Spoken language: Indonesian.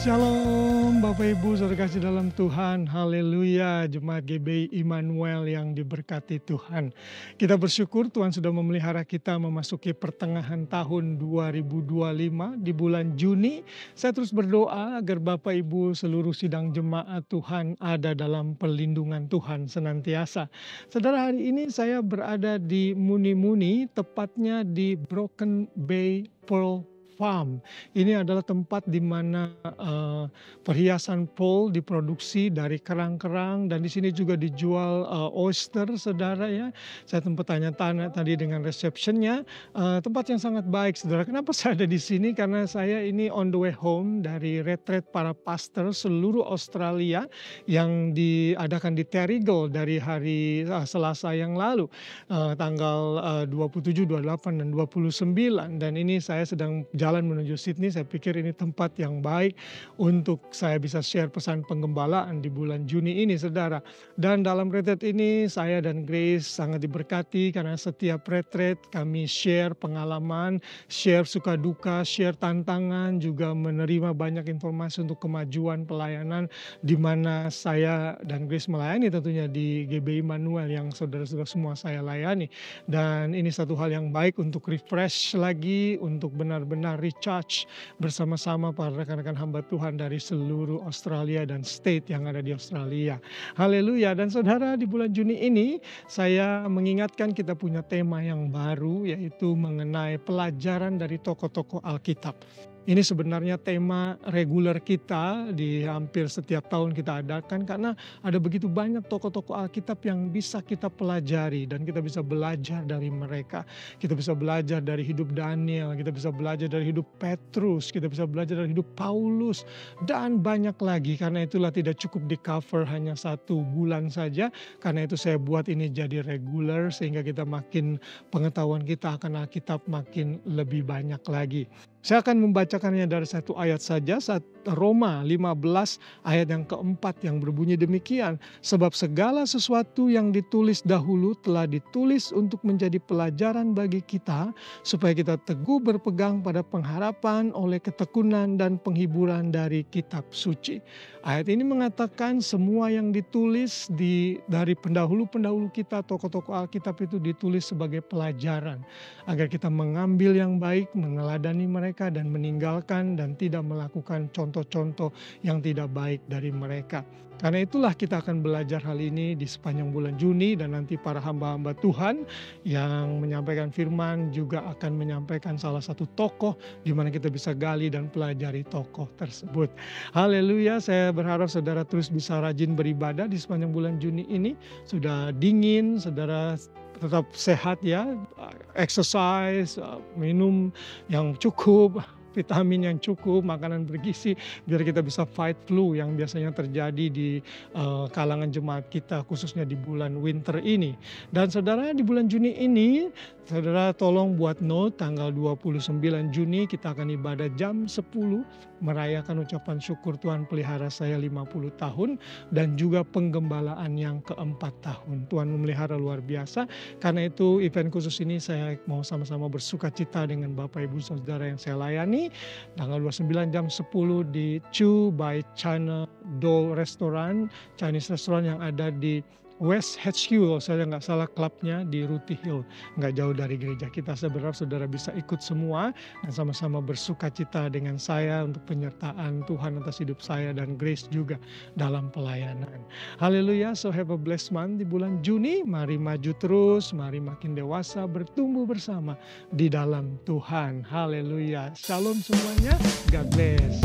Shalom Bapak Ibu saudara kasih dalam Tuhan, haleluya, jemaat GBI Immanuel yang diberkati Tuhan. Kita bersyukur Tuhan sudah memelihara kita memasuki pertengahan tahun 2025 di bulan Juni. Saya terus berdoa agar Bapak Ibu seluruh sidang jemaat Tuhan ada dalam perlindungan Tuhan senantiasa. Saudara, hari ini saya berada di Muni-Muni, tepatnya di Broken Bay Pearl Farm. Ini adalah tempat di mana perhiasan pearl diproduksi dari kerang-kerang, dan di sini juga dijual oyster, saudara ya. Saya tempat tanya-tanya tadi dengan receptionnya, tempat yang sangat baik, saudara. Kenapa saya ada di sini? Karena saya ini on the way home dari retreat para pastor seluruh Australia yang diadakan di Terrigal dari hari Selasa yang lalu, tanggal 27, 28, dan 29. Dan ini saya sedang jalan menuju Sydney. Saya pikir ini tempat yang baik untuk saya bisa share pesan penggembalaan di bulan Juni ini, saudara. Dan dalam retreat ini saya dan Grace sangat diberkati karena setiap retreat kami share pengalaman, share suka duka, share tantangan, juga menerima banyak informasi untuk kemajuan pelayanan di mana saya dan Grace melayani tentunya di GBI Immanuel yang saudara-saudara semua saya layani. Dan ini satu hal yang baik untuk refresh lagi, untuk benar-benar recharge bersama-sama para rekan-rekan hamba Tuhan dari seluruh Australia dan state yang ada di Australia. Haleluya. Dan saudara, di bulan Juni ini saya mengingatkan kita punya tema yang baru, yaitu mengenai pelajaran dari tokoh-tokoh Alkitab. Ini sebenarnya tema reguler kita di hampir setiap tahun kita adakan, karena ada begitu banyak tokoh-tokoh Alkitab yang bisa kita pelajari dan kita bisa belajar dari mereka. Kita bisa belajar dari hidup Daniel, kita bisa belajar dari hidup Petrus, kita bisa belajar dari hidup Paulus, dan banyak lagi. Karena itulah tidak cukup di cover hanya 1 bulan saja. Karena itu saya buat ini jadi reguler sehingga kita makin pengetahuan kita akan Alkitab makin lebih banyak lagi. Saya akan membacakannya dari 1 ayat saja, Roma 15 ayat yang keempat yang berbunyi demikian. Sebab segala sesuatu yang ditulis dahulu telah ditulis untuk menjadi pelajaran bagi kita, supaya kita teguh berpegang pada pengharapan oleh ketekunan dan penghiburan dari kitab suci. Ayat ini mengatakan semua yang ditulis dari pendahulu-pendahulu kita, tokoh-tokoh Alkitab itu ditulis sebagai pelajaran. Agar kita mengambil yang baik, meneladani mereka, dan meninggalkan dan tidak melakukan contoh-contoh yang tidak baik dari mereka. Karena itulah kita akan belajar hal ini di sepanjang bulan Juni, dan nanti para hamba-hamba Tuhan yang menyampaikan firman juga akan menyampaikan salah satu tokoh di mana kita bisa gali dan pelajari tokoh tersebut. Haleluya, saya berharap saudara terus bisa rajin beribadah di sepanjang bulan Juni ini. Sudah dingin, saudara tetap sehat ya, exercise, minum yang cukup, vitamin yang cukup, makanan bergizi, biar kita bisa fight flu yang biasanya terjadi di kalangan jemaat kita, khususnya di bulan winter ini. Dan saudara, di bulan Juni ini, saudara tolong buat note, tanggal 29 Juni kita akan ibadah jam 10, merayakan ucapan syukur Tuhan pelihara saya 50 tahun, dan juga penggembalaan yang ke-4 tahun. Tuhan memelihara luar biasa. Karena itu event khusus ini saya mau sama-sama bersuka cita dengan Bapak Ibu Saudara yang saya layani. Tanggal 29 jam 10 di Chu by China Do Restaurant, Chinese restaurant yang ada di West HQ, kalau saya nggak salah klubnya di Rutty Hill, nggak jauh dari gereja kita. Saya berharap saudara bisa ikut semua dan sama-sama bersuka cita dengan saya untuk penyertaan Tuhan atas hidup saya dan Grace juga dalam pelayanan. Haleluya, so have a blessed month di bulan Juni. Mari maju terus, mari makin dewasa, bertumbuh bersama di dalam Tuhan. Haleluya, shalom semuanya, God bless.